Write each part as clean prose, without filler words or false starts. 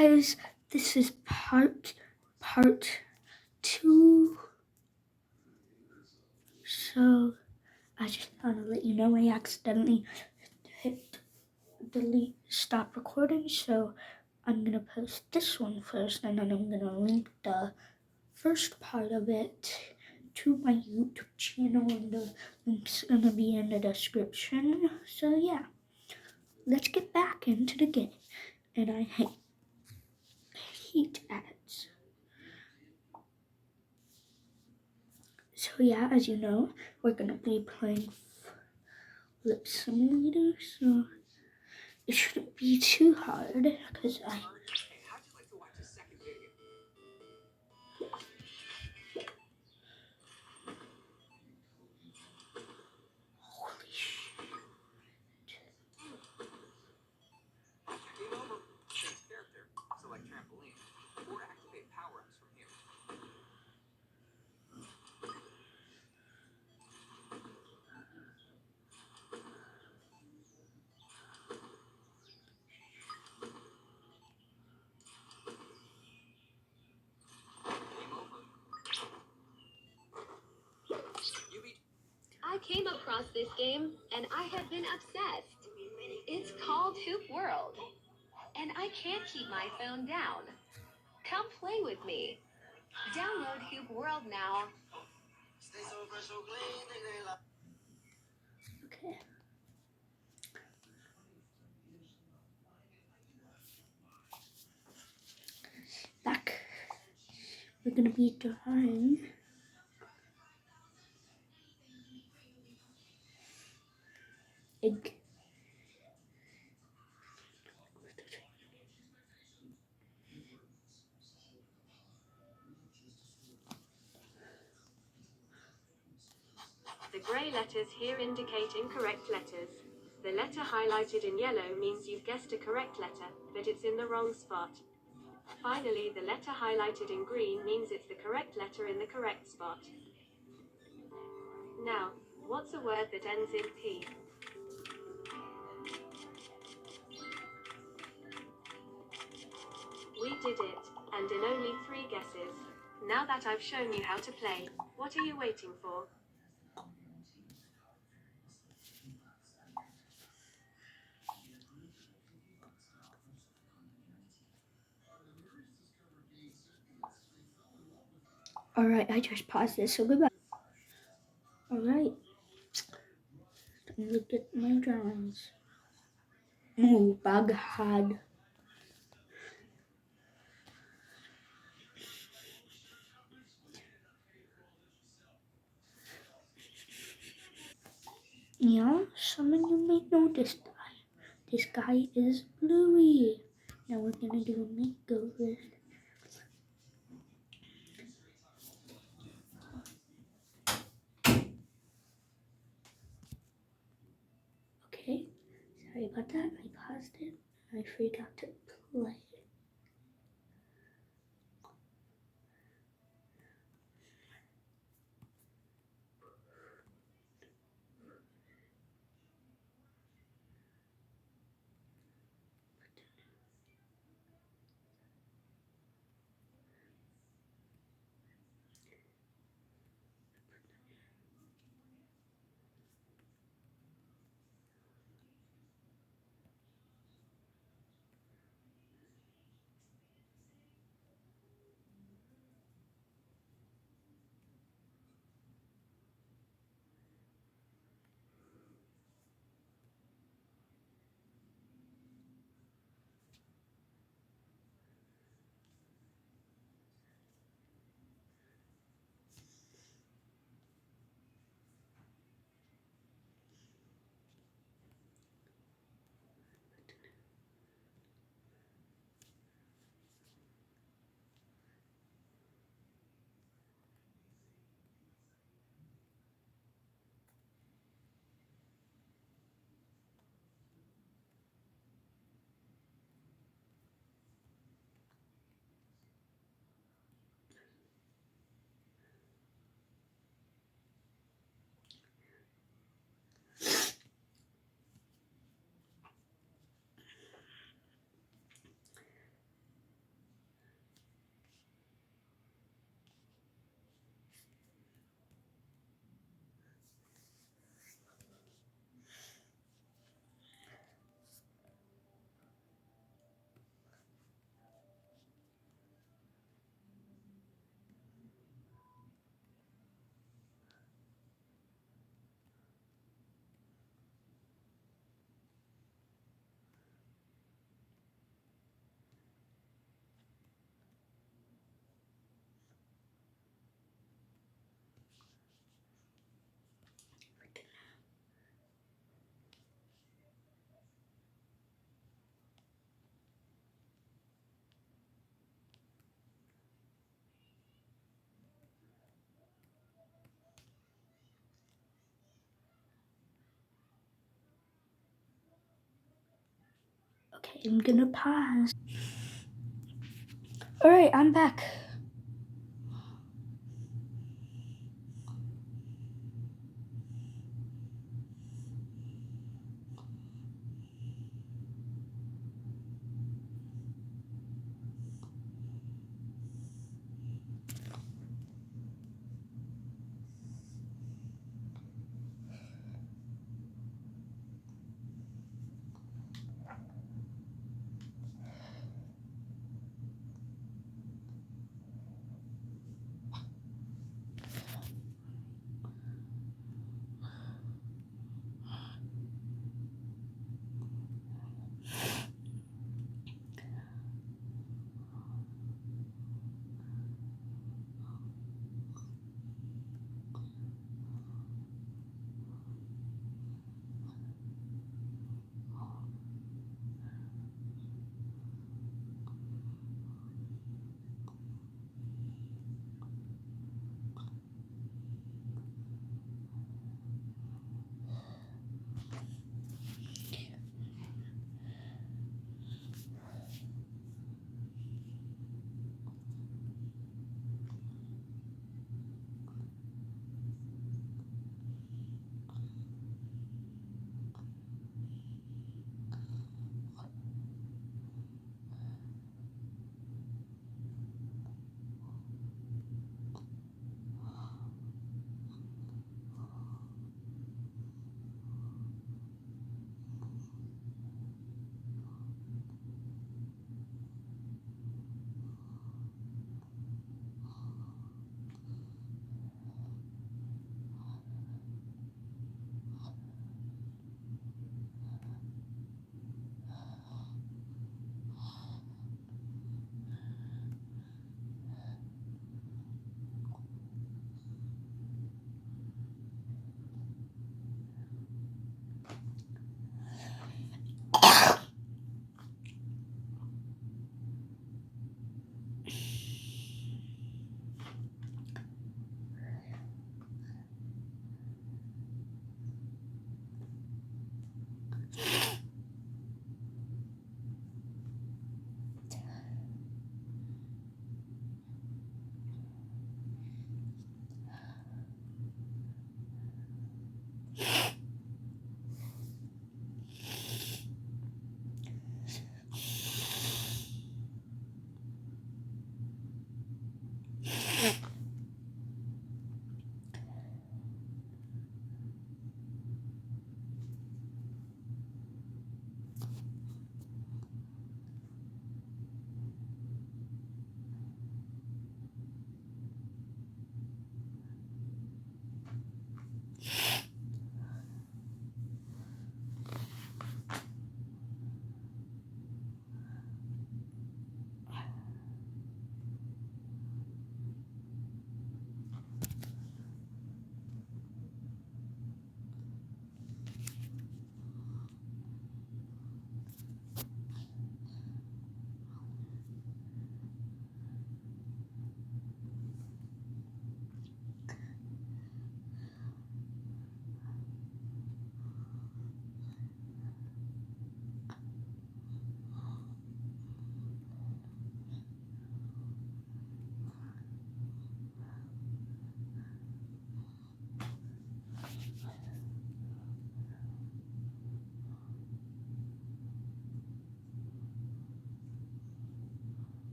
guys, this is part 2. So I just want to let you know I accidentally hit delete stop recording, so I'm gonna post this one first, and then I'm gonna link the first part of it to my YouTube channel, and the link's gonna be in the description. So yeah, let's get back into the game. And I hate ads. So yeah, as you know, we're gonna be playing Flip Simulator, so it shouldn't be too hard, because holy shit. I came across this game and I have been obsessed. It's called Hoop World, and I can't keep my phone down. Come play with me. Download Hoop World now. Okay. Back. We're gonna be drawing egg. The grey letters here indicate incorrect letters. The letter highlighted in yellow means you've guessed a correct letter, but it's in the wrong spot. Finally, the letter highlighted in green means it's the correct letter in the correct spot. Now, what's a word that ends in P? We did it, and in only 3 guesses. Now that I've shown you how to play, what are you waiting for? Alright, I just paused this, so goodbye. Alright. Look at my drawings. Oh, Baghad. Yeah, some of you may know this guy. This guy is Bluey. Now we're gonna do a makeover. Okay, sorry about that. I paused it. I forgot to play. I'm gonna pass. Alright, I'm back.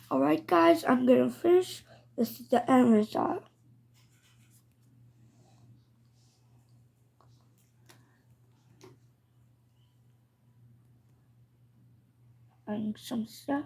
Alright guys, I'm gonna finish. This is the end result. And some stuff.